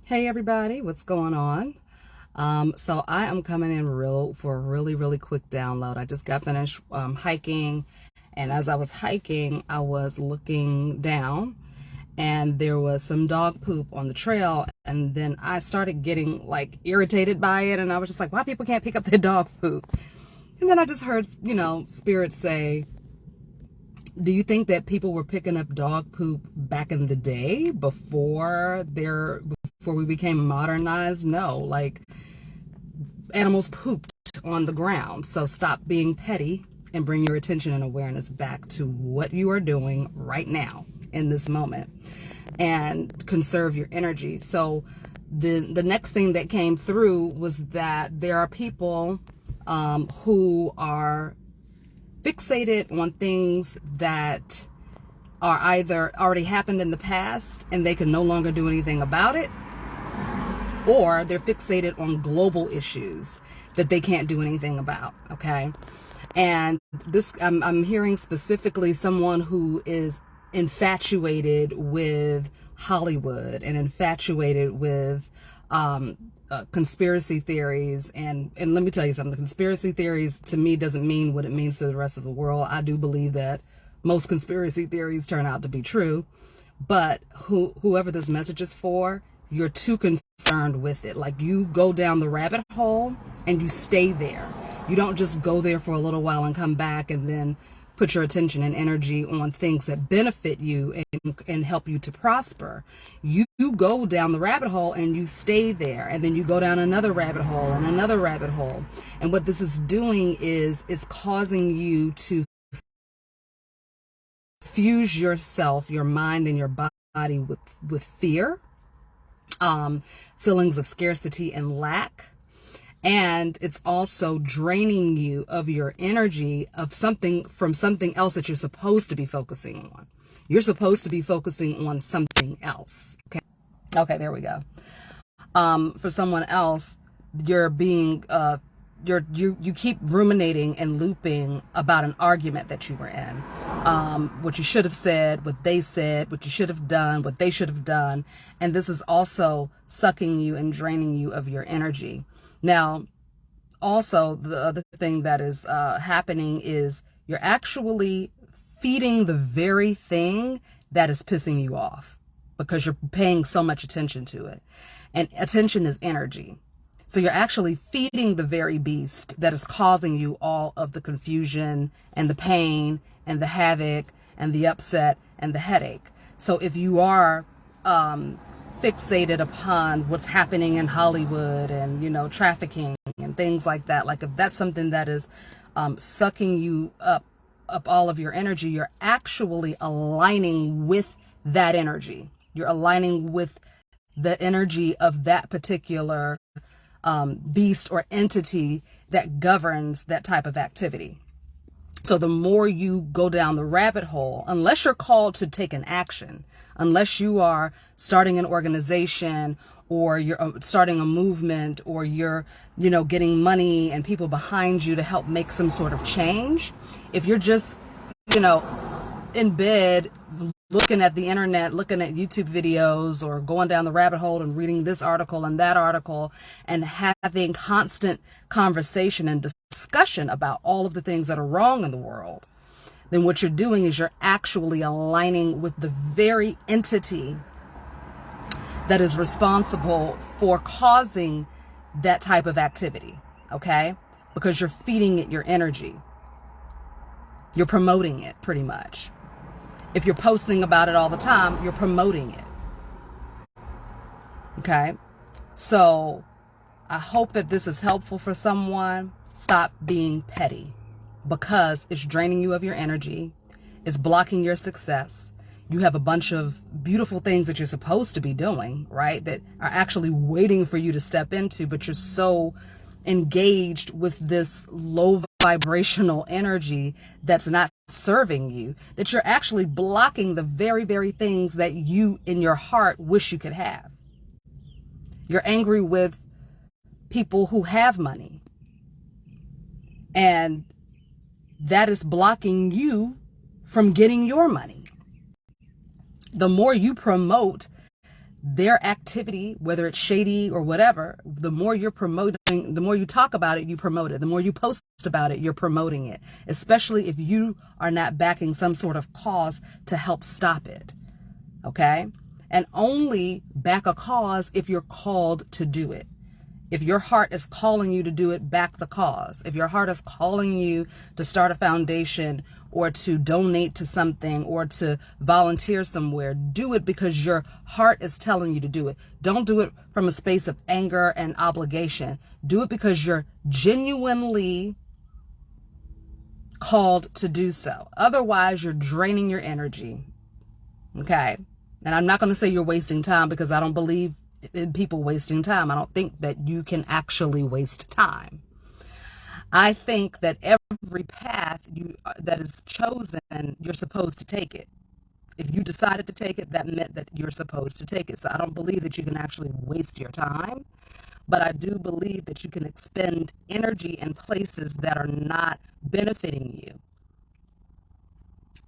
Hey everybody, what's going on? So I am coming in for a really quick download. I just got finished hiking, and as I was hiking, I was looking down, and there was some dog poop on the trail, and then I started getting like irritated by it, and I was just like, why people can't pick up their dog poop? And then I just heard, spirits say, do you think that people were picking up dog poop back in the day before we became modernized? No, like animals pooped on the ground. So stop being petty and bring your attention and awareness back to what you are doing right now in this moment and conserve your energy. So the next thing that came through was that there are people who are fixated on things that are either already happened in the past and they can no longer do anything about it, or they're fixated on global issues that they can't do anything about. Okay. And this, I'm hearing specifically someone who is infatuated with Hollywood and infatuated with conspiracy theories, and let me tell you something. Conspiracy theories to me doesn't mean what it means to the rest of the world. I do believe that most conspiracy theories turn out to be true, but whoever this message is for, you're too concerned with it. Like, you go down the rabbit hole and you stay there. You don't just go there for a little while and come back and then put your attention and energy on things that benefit you and help you to prosper. You go down the rabbit hole and you stay there, and then you go down another rabbit hole and another rabbit hole. And what this is doing is causing you to fuse yourself, your mind and your body with fear, feelings of scarcity and lack. And it's also draining you of your energy from something else that you're supposed to be focusing on. You're supposed to be focusing on something else. Okay, there we go. For someone else, you're being, you keep ruminating and looping about an argument that you were in. What you should have said, what they said, what you should have done, what they should have done. And this is also sucking you and draining you of your energy. Now, also, the other thing that is happening is you're actually feeding the very thing that is pissing you off because you're paying so much attention to it. And attention is energy. So you're actually feeding the very beast that is causing you all of the confusion and the pain and the havoc and the upset and the headache. So if you are fixated upon what's happening in Hollywood and, trafficking and things like that, like if that's something that is sucking you up all of your energy, you're actually aligning with that energy. You're aligning with the energy of that particular beast or entity that governs that type of activity. So the more you go down the rabbit hole, unless you're called to take an action, unless you are starting an organization or you're starting a movement or you're, getting money and people behind you to help make some sort of change, if you're just, in bed looking at the internet, looking at YouTube videos or going down the rabbit hole and reading this article and that article and having constant conversation and discussion about all of the things that are wrong in the world, then what you're doing is you're actually aligning with the very entity that is responsible for causing that type of activity, okay? Because you're feeding it your energy. You're promoting it pretty much. If you're posting about it all the time, you're promoting it. Okay? So I hope that this is helpful for someone. Stop being petty because it's draining you of your energy. It's blocking your success. You have a bunch of beautiful things that you're supposed to be doing, right? That are actually waiting for you to step into, but you're so engaged with this low vibrational energy that's not serving you, that you're actually blocking the very things that you in your heart wish you could have. You're angry with people who have money, and that is blocking you from getting your money. The more you promote their activity, whether it's shady or whatever, the more you're promoting, the more you talk about it, you promote it. The more you post about it, you're promoting it, especially if you are not backing some sort of cause to help stop it. Okay? And only back a cause if you're called to do it. If your heart is calling you to do it, back the cause. If your heart is calling you to start a foundation or to donate to something or to volunteer somewhere, do it because your heart is telling you to do it. Don't do it from a space of anger and obligation. Do it because you're genuinely called to do so. Otherwise, you're draining your energy. Okay? And I'm not going to say you're wasting time, because I don't believe in people wasting time. I don't think that you can actually waste time. I think that every path that is chosen, you're supposed to take it. If you decided to take it, that meant that you're supposed to take it. So I don't believe that you can actually waste your time, but I do believe that you can expend energy in places that are not benefiting you.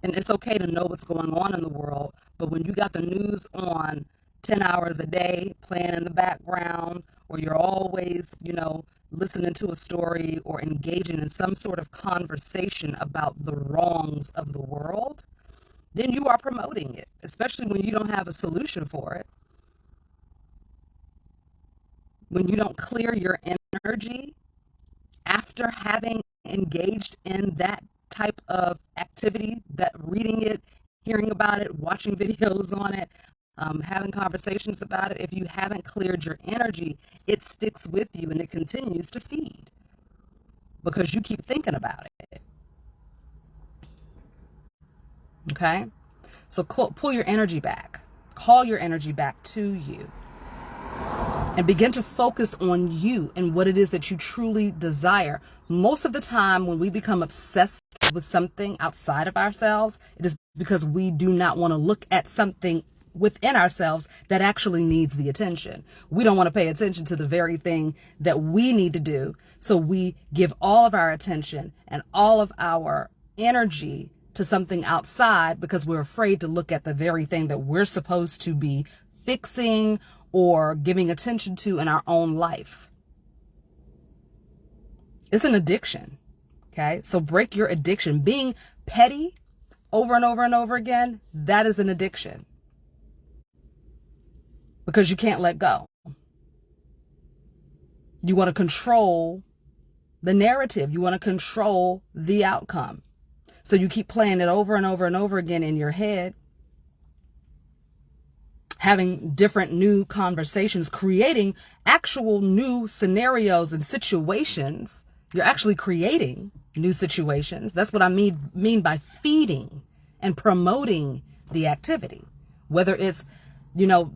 And it's okay to know what's going on in the world, but when you got the news on 10 hours a day playing in the background, or you're always, listening to a story or engaging in some sort of conversation about the wrongs of the world, then you are promoting it, especially when you don't have a solution for it. When you don't clear your energy after having engaged in that type of activity, that reading it, hearing about it, watching videos on it, having conversations about it, if you haven't cleared your energy, it sticks with you and it continues to feed because you keep thinking about it. Okay? So pull your energy back. Call your energy back to you. And begin to focus on you and what it is that you truly desire. Most of the time when we become obsessed with something outside of ourselves, it is because we do not want to look at something within ourselves that actually needs the attention. We don't want to pay attention to the very thing that we need to do. So we give all of our attention and all of our energy to something outside because we're afraid to look at the very thing that we're supposed to be fixing or giving attention to in our own life. It's an addiction. Okay. So break your addiction. Being petty over and over and over again, that is an addiction. Because you can't let go. You want to control the narrative. You want to control the outcome. So you keep playing it over and over and over again in your head, having different new conversations, creating actual new scenarios and situations. You're actually creating new situations. That's what I mean by feeding and promoting the activity, whether it's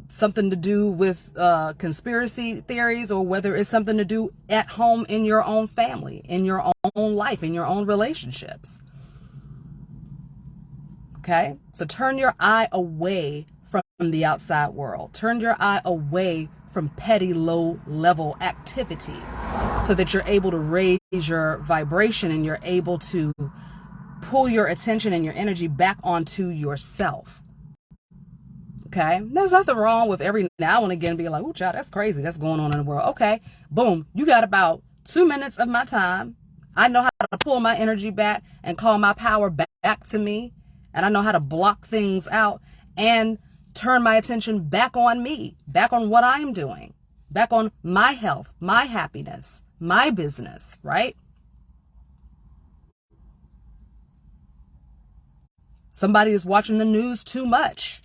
something to do with conspiracy theories, or whether it's something to do at home in your own family, in your own life, in your own relationships. Okay? So turn your eye away from the outside world. Turn your eye away from petty, low-level activity so that you're able to raise your vibration and you're able to pull your attention and your energy back onto yourself. Okay, there's nothing wrong with every now and again being like, "Oh, child, that's crazy. That's going on in the world." Okay, boom, you got about 2 minutes of my time. I know how to pull my energy back and call my power back to me. And I know how to block things out and turn my attention back on me, back on what I'm doing, back on my health, my happiness, my business, right? Somebody is watching the news too much.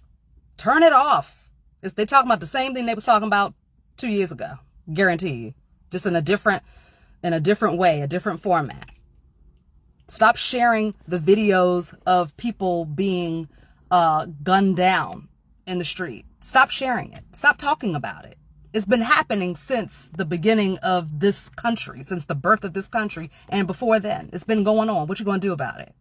Turn it off. They're talking about the same thing they was talking about 2 years ago. Guarantee you. Just in a different way, a different format. Stop sharing the videos of people being gunned down in the street. Stop sharing it. Stop talking about it. It's been happening since the beginning of this country, since the birth of this country, and before then. It's been going on. What you going to do about it?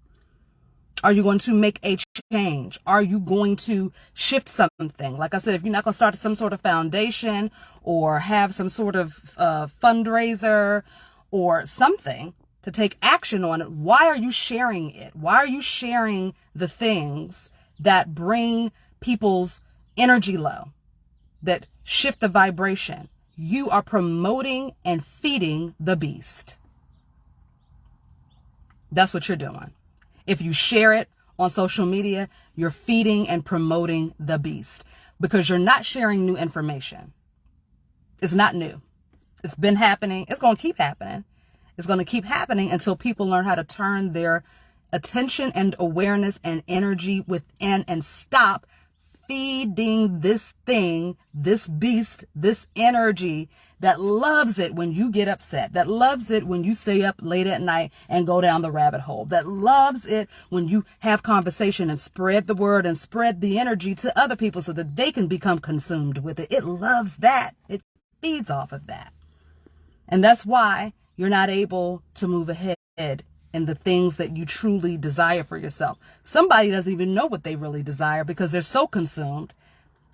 Are you going to make a change? Are you going to shift something? Like I said, if you're not going to start some sort of foundation or have some sort of fundraiser or something to take action on it, why are you sharing it? Why are you sharing the things that bring people's energy low? that shift the vibration. You are promoting and feeding the beast. That's what you're doing. If you share it on social media, you're feeding and promoting the beast, because you're not sharing new information. It's not new. It's been happening. It's going to keep happening. It's going to keep happening until people learn how to turn their attention and awareness and energy within and stop feeding this thing, this beast, this energy that loves it when you get upset, that loves it when you stay up late at night and go down the rabbit hole, that loves it when you have conversation and spread the word and spread the energy to other people so that they can become consumed with it. It loves that. It feeds off of that. And that's why you're not able to move ahead in the things that you truly desire for yourself. Somebody doesn't even know what they really desire because they're so consumed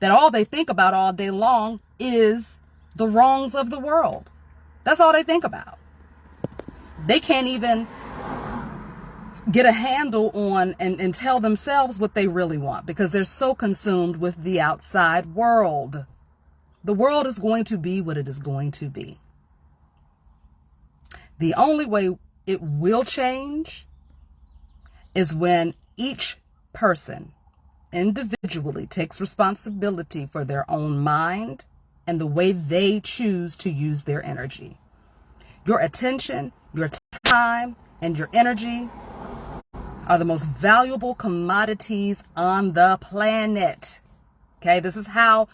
that all they think about all day long is the wrongs of the world. That's all they think about. They can't even get a handle on and tell themselves what they really want because they're so consumed with the outside world. The world is going to be what it is going to be. The only way it will change is when each person individually takes responsibility for their own mind and the way they choose to use their energy. Your attention, your time, and your energy are the most valuable commodities on the planet. Okay, this is how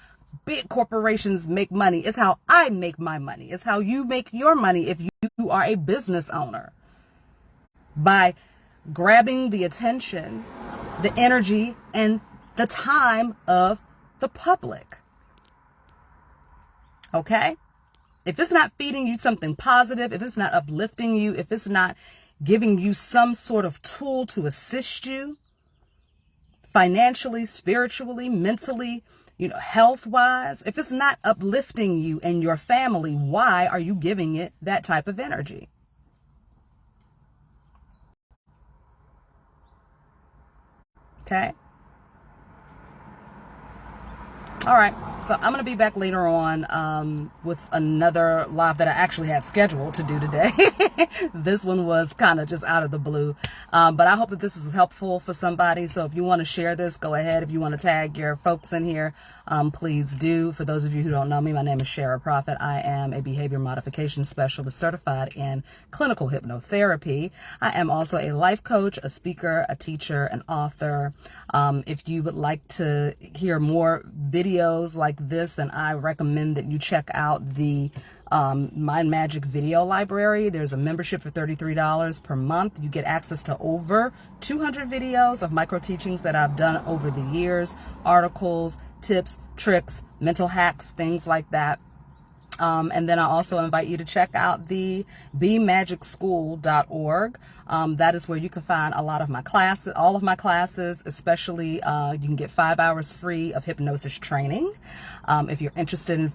big corporations make money. It's how I make my money. It's how you make your money if you are a business owner. By grabbing the attention, the energy, and the time of the public. Okay? If it's not feeding you something positive, if it's not uplifting you, if it's not giving you some sort of tool to assist you financially, spiritually, mentally, health-wise, if it's not uplifting you and your family, why are you giving it that type of energy? Okay. All right. So I'm going to be back later on with another live that I actually had scheduled to do today. This one was kind of just out of the blue. But I hope that this is helpful for somebody. So if you want to share this, go ahead. If you want to tag your folks in here, please do. For those of you who don't know me, my name is Shara Prophet. I am a behavior modification specialist certified in clinical hypnotherapy. I am also a life coach, a speaker, a teacher, an author. If you would like to hear more videos like this, then I recommend that you check out the Mind Magic video library. There's a membership for $33 per month. You get access to over 200 videos of micro teachings that I've done over the years, articles, tips, tricks, mental hacks, things like that. And then I also invite you to check out the bemagicschool.org. That is where you can find a lot of my classes, all of my classes, especially you can get 5 hours free of hypnosis training. If you're interested in,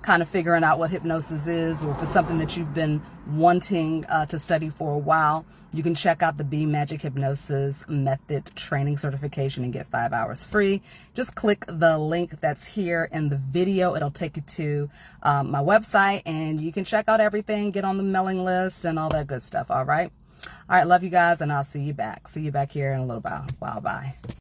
kind of figuring out what hypnosis is, or if it's something that you've been wanting to study for a while, you can check out the Be Magic Hypnosis Method Training Certification and get 5 hours free. Just click the link that's here in the video. It'll take you to my website, and you can check out everything, get on the mailing list, and all that good stuff. All right. All right. Love you guys, and I'll see you back. See you back here in a little while. Bye.